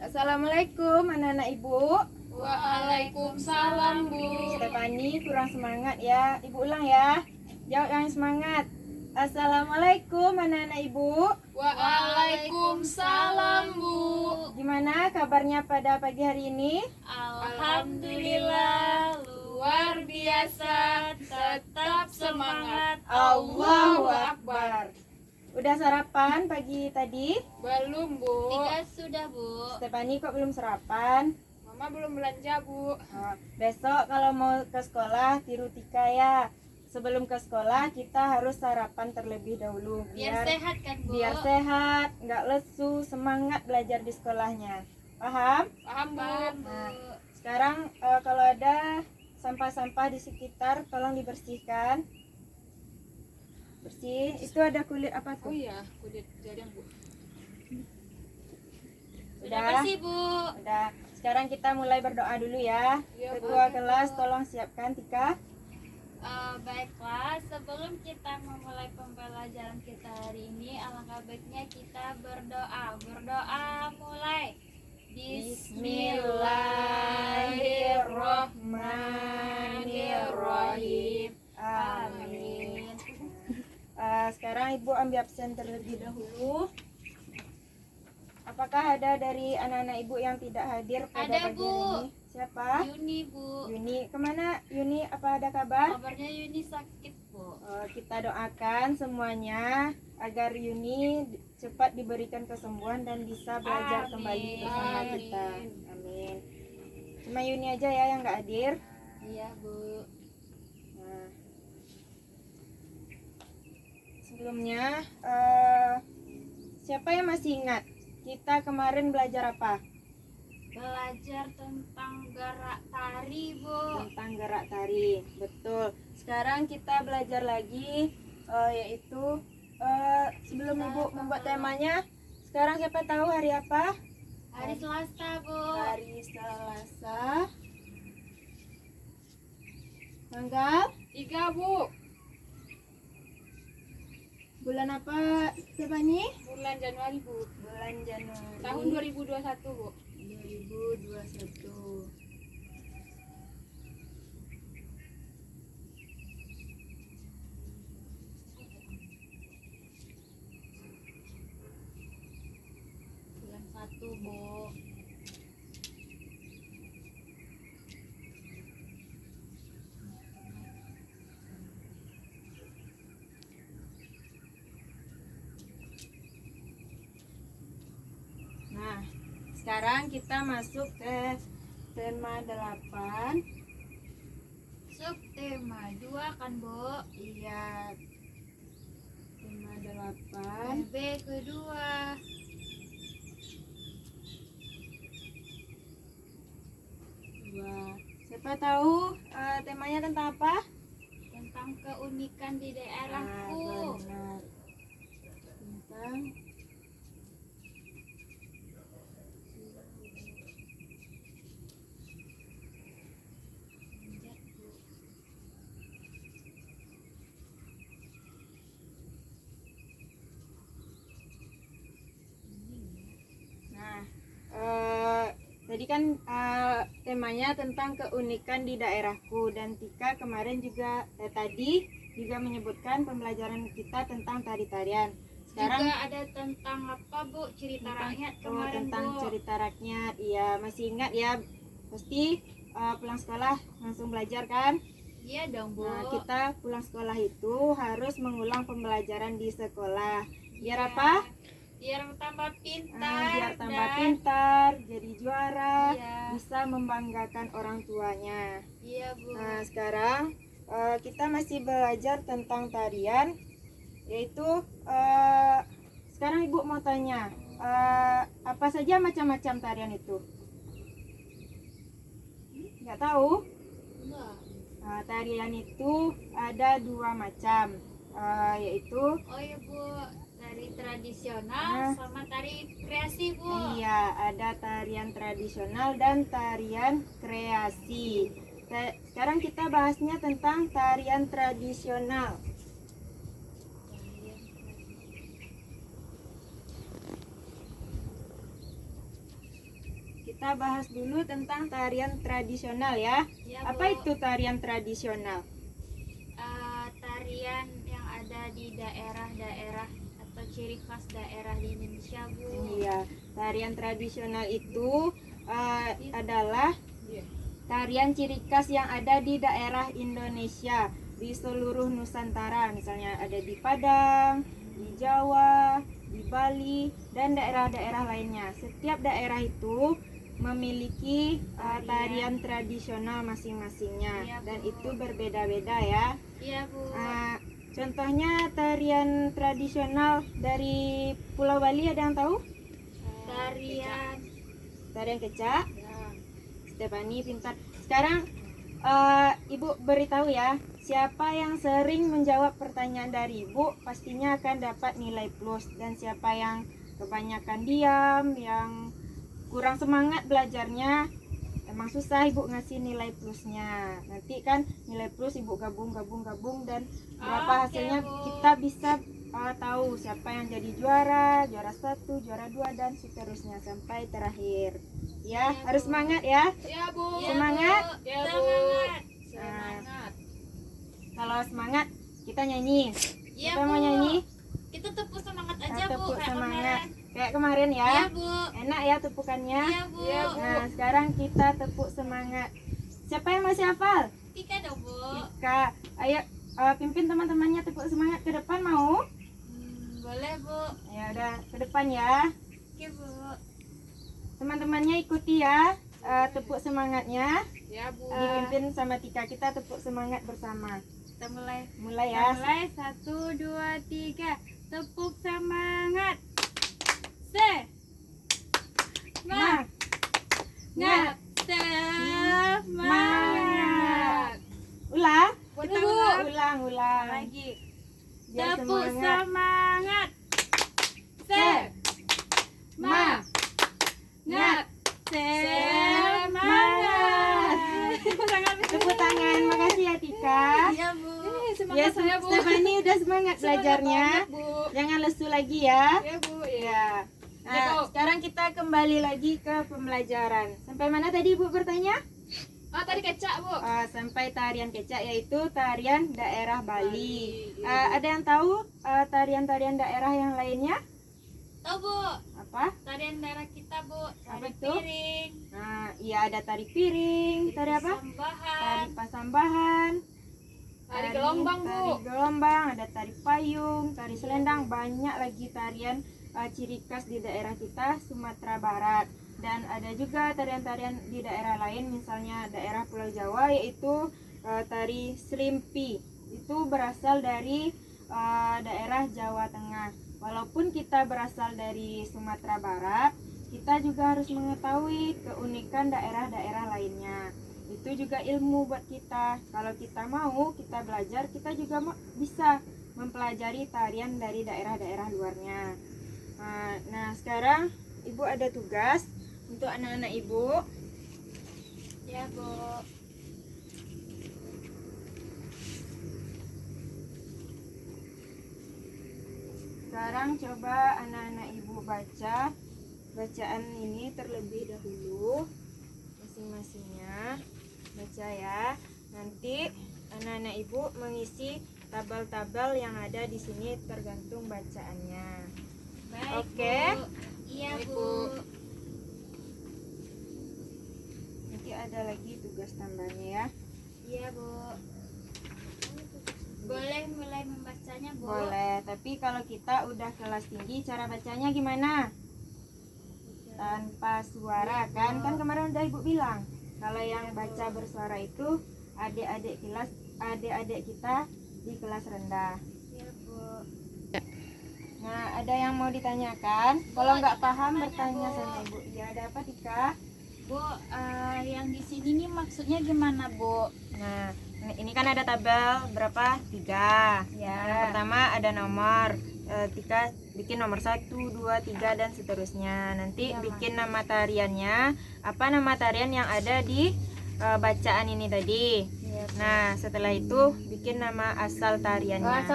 Assalamualaikum anak-anak ibu. Waalaikumsalam, Bu. Stefani kurang semangat ya. Ibu ulang ya. Jawab yang semangat. Assalamualaikum anak-anak ibu. Waalaikumsalam, Bu. Gimana kabarnya pada pagi hari ini? Alhamdulillah, luar biasa. Tetap semangat. Allahu Akbar. Udah sarapan pagi tadi? Belum, Bu. Sudah, Bu. Stefani kok belum sarapan? Mama belum belanja, Bu. Besok kalau mau ke sekolah tiru Tika ya. Sebelum ke sekolah kita harus sarapan terlebih dahulu Biar sehat kan, Bu? biar sehat, nggak lesu, semangat belajar di sekolahnya. Paham? Paham, Bu. Paham, Bu. Sekarang kalau ada sampah-sampah di sekitar tolong dibersihkan. Bersih. Itu ada kulit apa Oh tuh? iya, kulit jadian, Bu. Sudah bersih, Bu. Udah. Sekarang kita mulai berdoa dulu ya. Iya, Bu. Ketua kelas tolong siapkan Tika. Baiklah, sebelum kita memulai pembelajaran kita hari ini, alangkah baiknya kita berdoa. Berdoa mulai. Bismillahirrahmanirrahim. Amin. Sekarang Ibu ambil absen terlebih dahulu. Apakah ada dari anak-anak Ibu yang tidak hadir pada Ada, pagi Bu. hari ini? Siapa? Yuni, Bu. Yuni. Kemana Yuni? Apa ada kabar? Kabarnya Yuni sakit, Bu. Kita doakan semuanya agar Yuni cepat diberikan kesembuhan dan bisa belajar Amin. kembali bersama Amin. kita. Amin. Cuma Yuni aja ya yang nggak hadir. Iya, Bu. Nah, sebelumnya siapa yang masih ingat kita kemarin belajar apa? Belajar tentang gerak tari, Bu. Tentang gerak tari. Betul. Sekarang kita belajar lagi yaitu sebelum Ibu membuat temanya, sekarang siapa tahu hari apa? Hari Selasa, Bu. Hari Selasa. Tanggal 3, Bu. bulan apa Stefani? Bulan Januari, Bu. Bulan Januari Tahun 2021, Bu. 2021. Bulan 1, Bu. Nah, sekarang kita masuk ke tema 8. Subtema 2 kan, Bu? Iya. Tema 8. B kedua. Siapa tahu temanya tentang apa? Tentang keunikan di Ah, daerahku. benar. Tentang Nah, tadi kan temanya tentang keunikan di daerahku dan Tika kemarin juga tadi juga menyebutkan pembelajaran kita tentang tari-tarian. Sekarang Juga ada tentang apa, Bu? Cerita rakyat kemarin, tentang Bu. cerita rakyat. Iya, masih ingat ya? Pasti pulang sekolah langsung belajar kan? Iya dong, Bu. Nah, kita pulang sekolah itu harus mengulang pembelajaran di sekolah. Biar Iya. apa? Biar tambah pintar. Biar tambah dan- pintar, jadi juara, Iya. bisa membanggakan orang tuanya. Iya, Bu. Nah, sekarang kita masih belajar tentang tarian, yaitu sekarang Ibu mau tanya, apa saja macam-macam tarian itu? Nggak tahu? Enggak. Tarian itu ada 2 macam, yaitu Oh iya, Bu. Tari tradisional sama tari kreasi, Bu. iya, ada tarian tradisional dan tarian kreasi. Sekarang kita bahasnya tentang tarian tradisional. kita bahas dulu tentang tarian tradisional ya. Ya, Apa Bu. itu tarian tradisional? Tarian yang ada di daerah-daerah atau ciri khas daerah di Indonesia, Bu. Iya, tarian tradisional itu adalah tarian ciri khas yang ada di daerah Indonesia di seluruh Nusantara, misalnya ada di Padang, di Jawa, di Bali, dan daerah-daerah lainnya. Setiap daerah itu memiliki tarian tradisional masing-masingnya, Iya, Bu. dan itu berbeda-beda ya. Iya, Bu. Contohnya tarian tradisional dari Pulau Bali, ada yang tahu? Tarian Tarian kecak. Ya. Stefani pintar. Sekarang Ibu beritahu ya, siapa yang sering menjawab pertanyaan dari Ibu pastinya akan dapat nilai plus, dan siapa yang kebanyakan diam, yang kurang semangat belajarnya, emang susah Ibu ngasih nilai plusnya. Nanti kan nilai plus Ibu gabung dan berapa Oke, hasilnya Bu. kita bisa tahu siapa yang jadi juara 1, juara 2, dan seterusnya sampai terakhir. Ya, Iya, harus Bu. semangat ya. Ya, Bu. Iya, Semangat. Bu. Ya, Bu. Semangat. Semangat. Kalau semangat kita nyanyi. Iya, Kita mau Bu. nyanyi? Kita tepuk semangat aja, Bu. Tepuk Kayak semangat kemarin. kayak kemarin ya. Iya, Bu. Enak ya tepukannya. Iya, Bu. Iya, Bu. Nah, sekarang kita tepuk semangat. Siapa yang masih hafal? Tika dong, Bu. Ika. Ayo pimpin teman-temannya tepuk semangat ke depan, mau? Boleh, Bu. Ya udah, ke depan ya. Oke, Bu. Teman-temannya ikuti ya. Tepuk semangatnya Ya, Bu. dipimpin sama Tika. Kita tepuk semangat bersama. Kita mulai. Mulai Kita ya. mulai 1, 2, 3. Tepuk semangat. Semangat. Semangat. Semangat. Ulang. Kita Bu. Ulang. lagi. Biar Tepuk semangat. semangat. Semangat. Semangat. Tepuk tangan. Makasih ya Tika. Iya, Bu. Ya, Semangat saya, Bu. Stefani udah semangat belajarnya. Semangat banget, Bu. Jangan lesu lagi ya. Ya, Bu. Ya. Ya. Nah, Ya, Bu. sekarang kita kembali lagi ke pembelajaran. Sampai mana tadi Ibu bertanya? Tadi kecak, Bu. Sampai tarian kecak, yaitu tarian daerah Bali. Bali, Ada yang tahu tarian-tarian daerah yang lainnya? Tahu, Bu. Apa? Tarian daerah kita, Bu. Apa Tari itu? piring. Nah, iya ada tari piring, tari apa? Sambahan. Tari pasambahan, Tari gelombang, Bu. tari gelombang, ada tari payung, tari selendang, banyak lagi tarian ciri khas di daerah kita Sumatera Barat. Dan ada juga tarian-tarian di daerah lain, misalnya daerah Pulau Jawa, yaitu tari serimpi. Itu berasal dari daerah Jawa Tengah. Walaupun kita berasal dari Sumatera Barat, kita juga harus mengetahui keunikan daerah-daerah lainnya. Itu juga ilmu buat kita. Kalau kita mau, kita belajar, kita juga bisa mempelajari tarian dari daerah-daerah luarnya. Nah, sekarang Ibu ada tugas untuk anak-anak Ibu. Ya, Bu. Sekarang coba anak-anak Ibu baca bacaan ini terlebih dahulu masing-masingnya. Baca ya. Nanti anak-anak Ibu mengisi tabel-tabel yang ada di sini tergantung bacaannya. Baik, Oke. Bu. Iya, Baik, Bu. Bu. Nanti ada lagi tugas tambahnya ya. Iya, Bu. Boleh mulai membacanya, Bu? Boleh, tapi kalau kita udah kelas tinggi, cara bacanya gimana? Tanpa suara kan? Kan kemarin udah Ibu bilang, kalau yang baca bersuara itu adik-adik kita di kelas rendah. Iya, Bu. Nah, ada yang mau ditanyakan? Kalau nggak paham tanya, bertanya Bu. sama Ibu. Iya, ada apa Tika? Bu, yang di sini nih maksudnya gimana, Bu? Nah, ini kan ada tabel berapa? 3. Ya. Yang pertama ada nomor. Tika bikin nomor 1, 2, 3 dan seterusnya. Nanti Ya, bikin nama tariannya. Apa nama tarian yang ada di bacaan ini tadi? Iya. Nah, setelah itu bikin nama asal tariannya.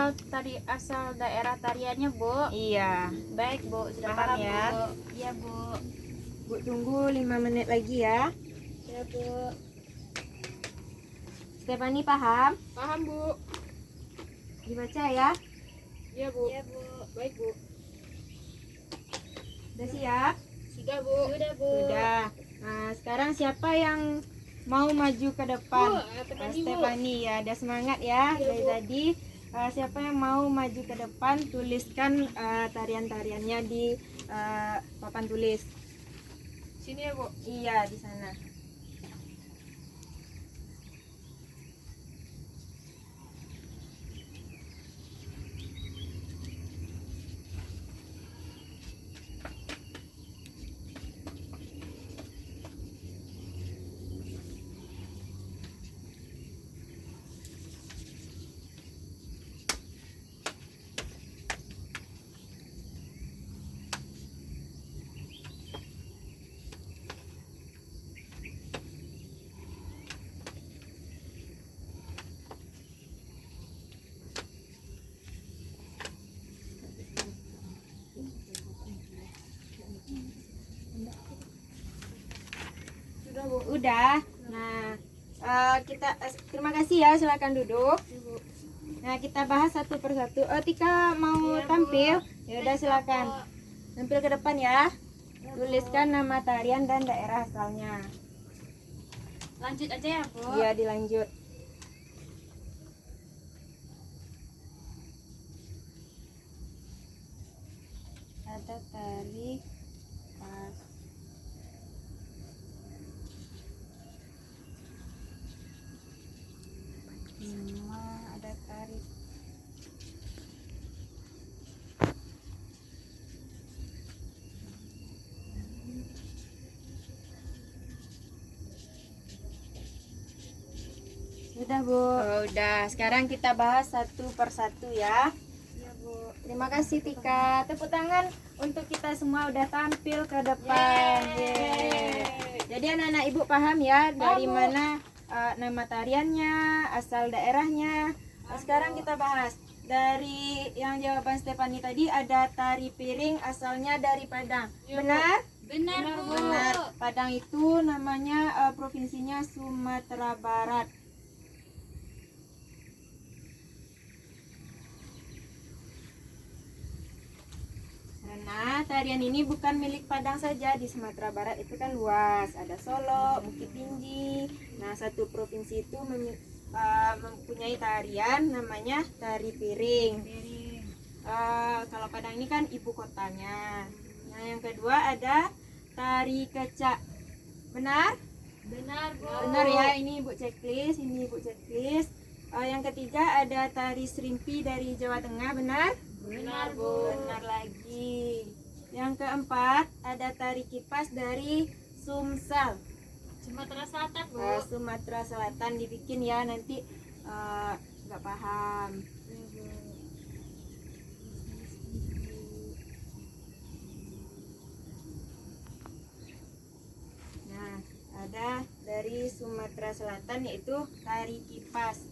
Asal daerah tariannya, Bu. Iya. Baik, Bu. Sudah Paham paham, ya? Bu. Iya, Bu. Bu tunggu 5 menit lagi ya. Ya Bu. Stefani paham? Paham Bu. Dibaca ya. Iya Bu. Ya Bu. Baik Bu. Udah siap? Sudah Bu. Sudah Bu. Sudah. Nah, sekarang siapa yang mau maju ke depan? Stefani Bu. Stefani ya, ada semangat ya Iya, dari Bu. tadi. Siapa yang mau maju ke depan, tuliskan tarian-tariannya di papan tulis. Sini ya Bu. Iya, di sana. Sudah Bu. Udah. Nah, kita terima kasih ya, silakan duduk. Nah, kita bahas satu persatu. Tika mau Iya, Bu. tampil? Ya udah silakan. Tampil ke depan ya. Tuliskan nama tarian dan daerah asalnya. Lanjut aja ya Bu. Iya, dilanjut. Ada tari pas. Ada tari. Sudah Bu. Udah. Sekarang kita bahas satu persatu ya. Ya Bu. Terima kasih Tika. Tepuk tangan untuk kita semua udah tampil ke depan. Yeay. Jadi anak-anak ibu paham ya dari Bu. mana nama tariannya, asal daerahnya. Nah, sekarang kita bahas dari yang jawaban Stefani tadi ada tari piring asalnya dari Padang. Iya, Bu. Benar? Benar Bu. Benar. Padang itu namanya provinsinya Sumatera Barat. Karena tarian ini bukan milik Padang saja, di Sumatera Barat itu kan luas, ada Solo, Bukit Tinggi. Nah, satu provinsi itu mempunyai tarian namanya tari piring. Kalau Padang ini kan ibu kotanya. Nah, yang kedua ada tari kecak. Benar? Benar Bu. Benar ya, ini ibu checklist, ini ibu checklist. Yang ketiga ada tari serimpi dari Jawa Tengah. Benar? Benar Bu. Benar lagi. Yang keempat ada tari kipas dari Sumsel, Sumatera Selatan Bu. Sumatera Selatan. Dibikin ya, nanti nggak paham. Nah, ada dari Sumatera Selatan yaitu tari kipas.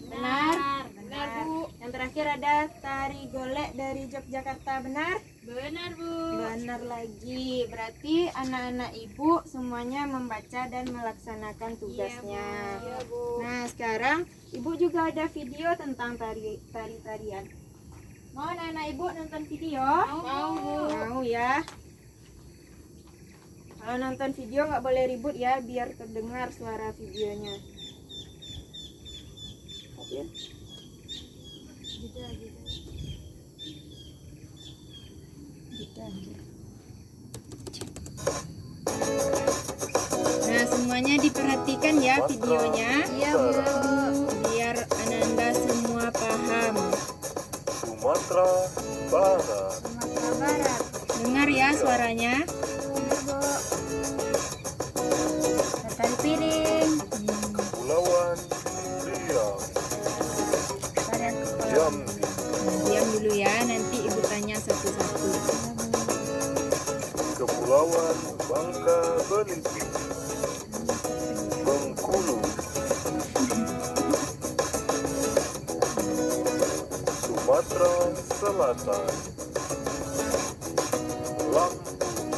Benar? Benar Bu. Yang terakhir ada tari golek dari Yogyakarta. Benar? Benar Bu. Benar lagi. Berarti anak-anak ibu semuanya membaca dan melaksanakan tugasnya. Iya Bu. Nah, sekarang ibu juga ada video tentang tarian. Mau anak-anak ibu nonton video? Mau Bu. Mau ya. Kalau nonton video nggak boleh ribut ya, biar terdengar suara videonya. Hadir? Nah, semuanya diperhatikan ya videonya. Iya Bu. Biar Ananda semua paham. Sumatera Barat, Sumatera Barat. Dengar ya suaranya. Tari piring. Kepulauan Riau, Tarian kepala. Jambi, Nah, diam dulu ya, nanti ibu tanya satu-satu. Kepulauan Bangka Belitung, Bengkulu, Sumatera Selatan, Lampung,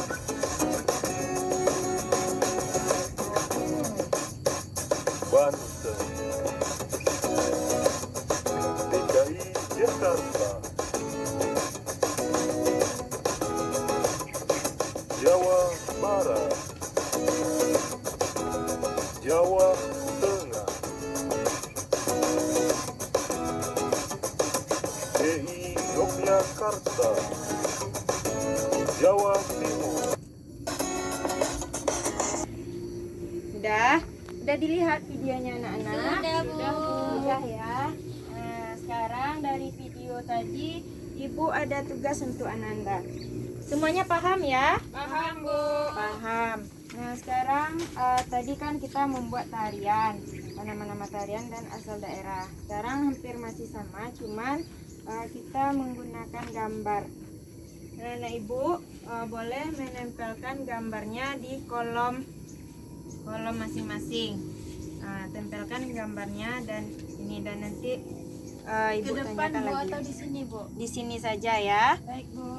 Jawa Barat, Jawa Tengah, DI Yogyakarta, Jawa Timur. Udah dilihat videonya anak-anak? Sudah, Bu. Sudah ya. Nah, sekarang dari video tadi Ibu ada tugas untuk Ananda. Semuanya paham ya? Paham, Bu. Paham. Nah, sekarang tadi kan kita membuat tarian, nama-nama tarian dan asal daerah. Sekarang hampir masih sama, cuman kita menggunakan gambar. Nah, Ibu boleh menempelkan gambarnya di kolom masing-masing. Nah, tempelkan gambarnya dan nanti Ibu Ke depan, tanyakan Bu, lagi. atau di sini, Bu? Di sini saja ya. Baik, Bu.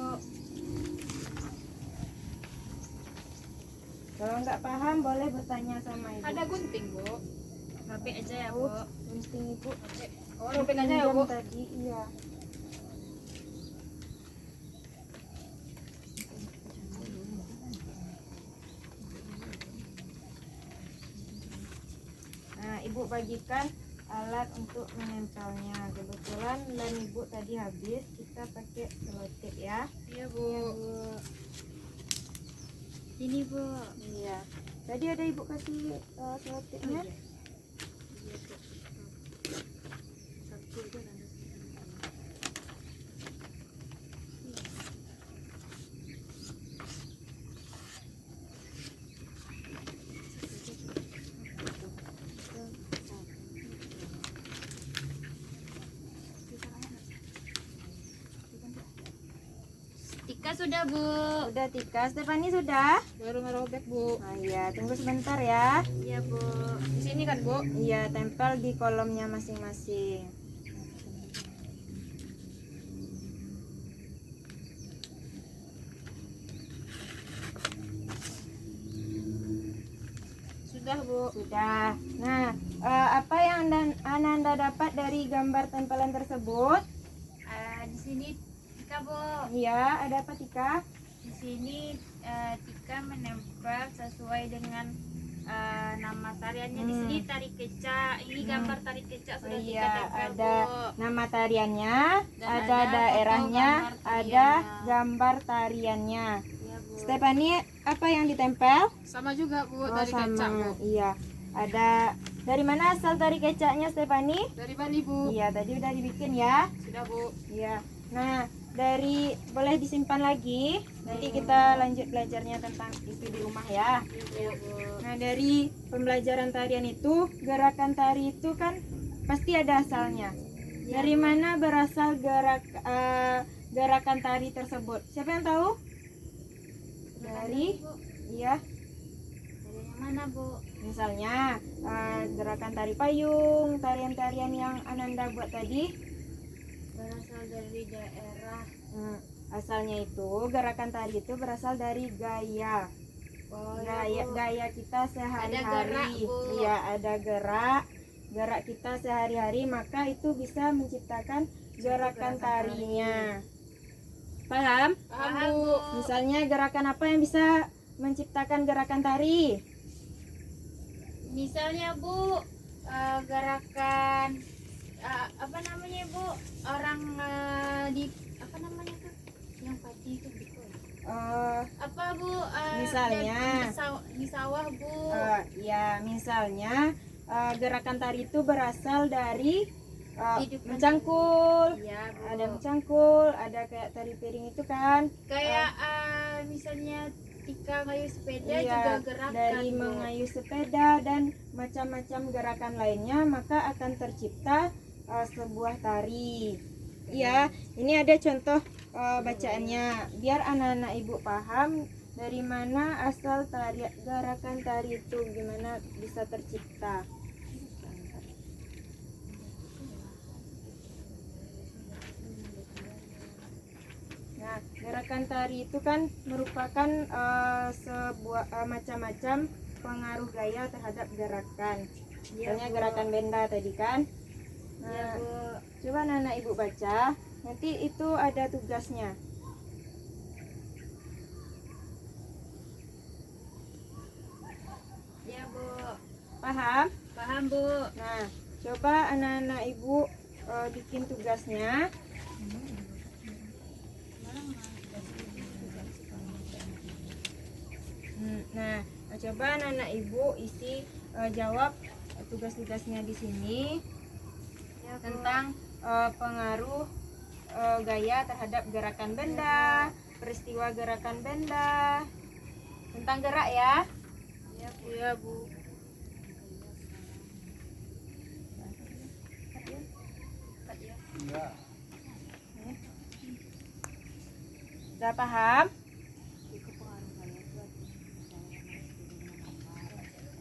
Kalau nggak paham boleh bertanya sama Ibu. Ada gunting, Bu. Rapik aja ya, Bu. Gunting Ibu. Oh, robek aja ya, Bu. Pinjam tadi, iya. Nah, Ibu bagikan alat untuk menempelnya. Kebetulan lem Ibu tadi habis, kita pakai selotip ya. Iya, Bu. Ini, Bu. Iya. Tadi ada Ibu kasih selotipnya. Tika sudah, Bu. Udah Tika, Stefani sudah? Baru ngerobek, Bu. Nah, iya, tunggu sebentar ya. Iya, Bu. Di sini kan, Bu? Iya, tempel di kolomnya masing-masing. Sudah, Bu. Sudah. Nah, apa yang Ananda dapat dari gambar tempelan tersebut? Di sini Tika, Bu. Iya, ada apa Tika? Di sini Tika menempel sesuai dengan nama tariannya. Di sini tari kecak. Ini gambar tari kecak Oh, sudah Tika iya, tempel, ada Bu. nama tariannya, Dan ada ada daerahnya, foto gambar ada tariannya. gambar tariannya. Iya, Bu. Stefani, apa yang ditempel? Sama juga, Bu. Oh, Dari kecap, Bu. Iya. Ada dari mana asal tari kecaknya, Stefani? Dari Bali, Bu. Iya, tadi udah dibikin ya. Sudah, Bu. Iya. Nah, dari boleh disimpan lagi. Nanti kita lanjut belajarnya tentang itu di rumah ya. Iya, Bu. Nah, dari pembelajaran tarian itu, gerakan tari itu kan pasti ada asalnya. Dari mana berasal gerakan tari tersebut? Siapa yang tahu? Dari Bu. iya, Dari yang mana, Bu? misalnya gerakan tari payung, tarian-tarian yang Ananda buat tadi. Berasal dari daerah. Asalnya itu gerakan tari itu berasal dari gaya. Oh, Gaya kita sehari-hari. Ada gerak, Bu. Iya, ada gerak kita sehari-hari, maka itu bisa menciptakan gerakan tarinya. Paham? Paham, Bu. Misalnya gerakan apa yang bisa menciptakan gerakan tari? Misalnya, Bu, gerakan apa namanya, Bu? Orang di apa namanya tuh? Yang padi itu, Bu. Apa, Bu? Misalnya. Di sawah, Bu. Ya, misalnya gerakan tari itu berasal dari Hidup mencangkul. Iya, Bu. Ada mencangkul, ada kayak tari piring itu kan. Kayak misalnya Tika ngayuh sepeda Iya, juga gerakan, dari Bu. mengayuh sepeda dan macam-macam gerakan lainnya, maka akan tercipta sebuah tari. Iya, ini ada contoh bacaannya biar anak-anak Ibu paham dari mana asal gerakan tari itu, gimana bisa tercipta. Nah, gerakan tari itu kan merupakan sebuah macam-macam pengaruh gaya terhadap gerakan. Misalnya gerakan benda tadi kan. Nah, Iya, Bu. coba anak Ibu baca, nanti itu ada tugasnya. Paham? Paham Bu. Nah, coba anak-anak ibu bikin tugasnya. Nah, coba anak-anak ibu isi jawab tugas-tugasnya di sini tentang pengaruh gaya terhadap gerakan benda, peristiwa gerakan benda, tentang gerak ya. Iya Bu. Sudah paham?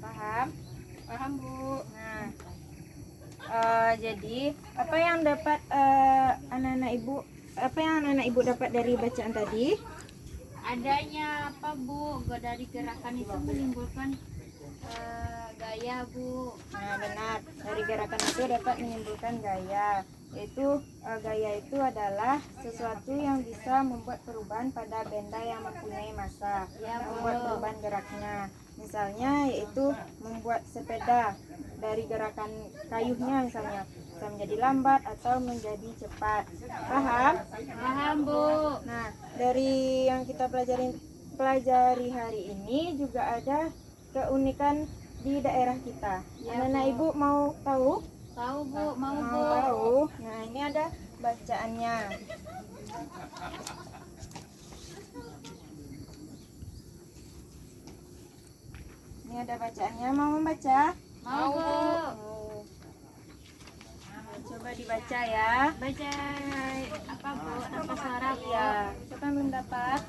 Paham? Paham Bu. Nah, jadi apa yang dapat anak-anak ibu dapat dari bacaan tadi? Adanya apa Bu? Dari gerakan itu menimbulkan gaya Bu. Nah, benar. Dari gerakan itu dapat menimbulkan gaya. Yaitu gaya itu adalah sesuatu yang bisa membuat perubahan pada benda yang mempunyai massa, membuat perubahan geraknya. Misalnya yaitu membuat sepeda dari gerakan kayunya misalnya bisa menjadi lambat atau menjadi cepat. Paham? Paham Bu. Nah, dari yang kita pelajari hari ini juga ada keunikan di daerah kita. Anak-anak ibu mau tahu? Tahu Bu, mau Mau Bu. tahu? Nah, ini ada bacaannya. Ini ada bacaannya. Mau membaca? Mau Bu. Oh. Coba dibaca ya. Baca apa Bu? Tanpa suara Bu. Iya. Siapa yang belum dapat?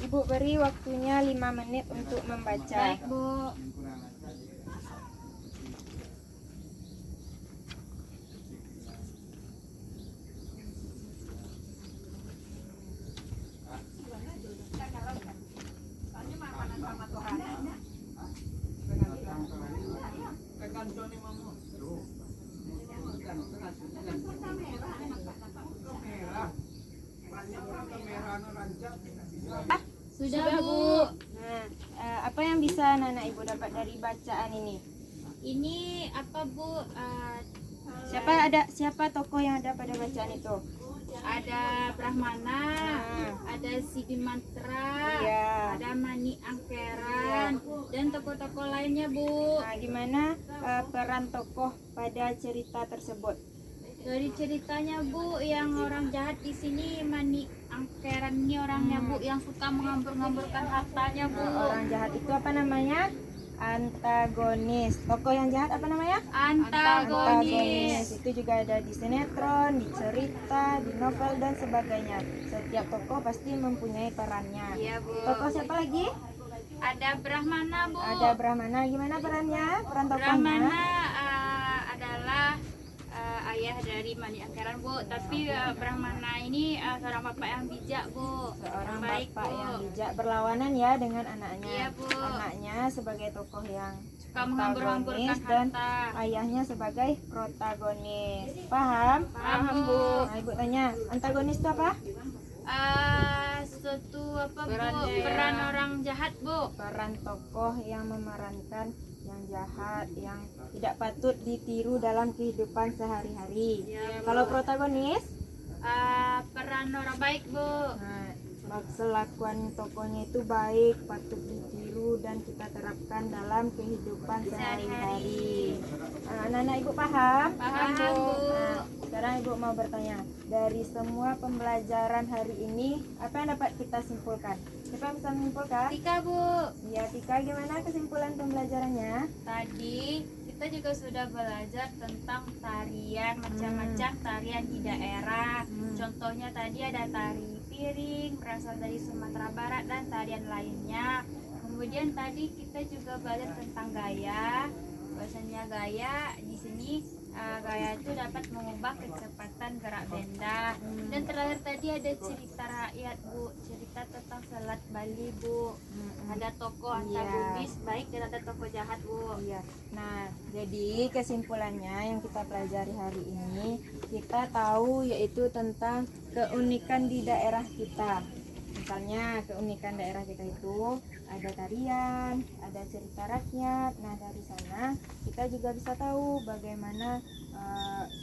Ibu beri waktunya 5 menit untuk membaca. Baik Bu. Sudah Bu. Nah, apa yang bisa anak-anak ibu dapat dari bacaan ini? Ini apa Bu? Siapa tokoh yang ada pada bacaan itu? Ada Brahmana, ada Sidi Mantra, Iya. ada Mani Angkeran, dan tokoh-tokoh lainnya Bu. Nah, gimana peran tokoh pada cerita tersebut? Dari ceritanya Bu, yang orang jahat di sini Mani Angkeran ini orangnya Bu, yang suka menghambur-hamburkan hartanya Bu. Nah, orang jahat itu apa namanya? Antagonis. Tokoh yang jahat apa namanya? Antagonis. Itu juga ada di sinetron, di cerita, di novel dan sebagainya. Setiap tokoh pasti mempunyai perannya. Iya Bu. Tokoh siapa lagi? Ada Brahmana Bu. Ada Brahmana. Gimana perannya? Peran tokohnya? Brahmana adalah ayah dari Mani Angkeran Bu. Tapi Brahmana ini seorang bapak yang bijak Bu. Seorang Baik, bapak Bu. yang bijak berlawanan ya dengan anaknya. Iya, Bu. Anaknya sebagai tokoh yang Suka menghambur-hamburkan antagonis dan harta. ayahnya sebagai protagonis. Paham? Paham Bu. Nah, ibu tanya, antagonis itu apa? Suatu apa Bu? Perannya. Peran orang jahat Bu. Peran tokoh yang memerankan yang jahat, yang tidak patut ditiru dalam kehidupan sehari-hari. Iya, Bu. Kalau protagonis, Peran orang baik Bu. nah, kelakuan tokohnya itu baik, patut ditiru dan kita terapkan dalam kehidupan sehari-hari. Anak-anak ibu paham? Paham Bu. Nah, sekarang ibu mau bertanya, dari semua pembelajaran hari ini, apa yang dapat kita simpulkan? Siapa yang bisa menyimpulkan? Tika Bu. Ya, Tika, gimana kesimpulan pembelajarannya? Tadi kita juga sudah belajar tentang tarian, macam-macam tarian di daerah. Contohnya tadi ada tari piring berasal dari Sumatera Barat dan tarian lainnya. Kemudian tadi kita juga belajar tentang gaya. Bahasanya gaya di sini gaya itu dapat mengubah kecepatan gerak benda. Dan terakhir tadi ada cerita rakyat Bu, cerita tentang Selat Bali Bu. Ada tokoh antagonis baik dan ada tokoh jahat Bu. Iya. Nah, jadi kesimpulannya yang kita pelajari hari ini, kita tahu yaitu tentang keunikan di daerah kita. misalnya keunikan daerah kita itu ada tarian, ada cerita rakyat. Nah, dari sana kita juga bisa tahu bagaimana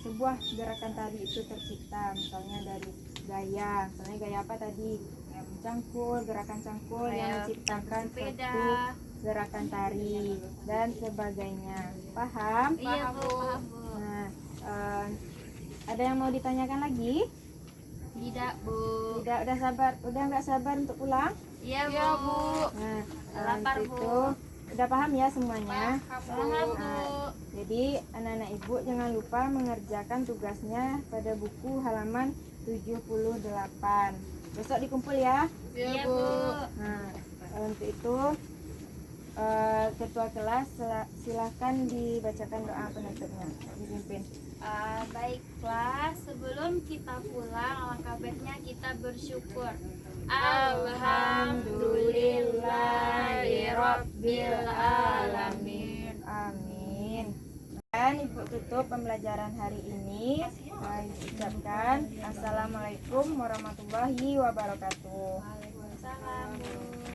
sebuah gerakan tari itu tercipta. Misalnya dari gaya, misalnya gaya apa tadi? Cangkul, gerakan cangkul yang menciptakan sepeda. suatu gerakan tari dan sebagainya. Paham? Iya Bu, paham Bu. Nah, ada yang mau ditanyakan lagi? Tidak Bu. Tidak, udah nggak sabar untuk pulang? Iya Iya, Bu. Bu. Nah, Lapar, untuk Bu. itu udah paham ya semuanya? Paham Bu. Jadi anak-anak ibu jangan lupa mengerjakan tugasnya pada buku halaman 78. Besok dikumpul ya. Iya Bu. Nah, untuk itu ketua kelas silahkan dibacakan doa penutupnya, dipimpin. Baiklah, sebelum kita pulang, alangkah baiknya kita bersyukur. Alhamdulillahirabbil alamin. Amin. Dan ibu tutup pembelajaran hari ini. Ibu ucapkan assalamualaikum warahmatullahi wabarakatuh. Waalaikumsalam Bu.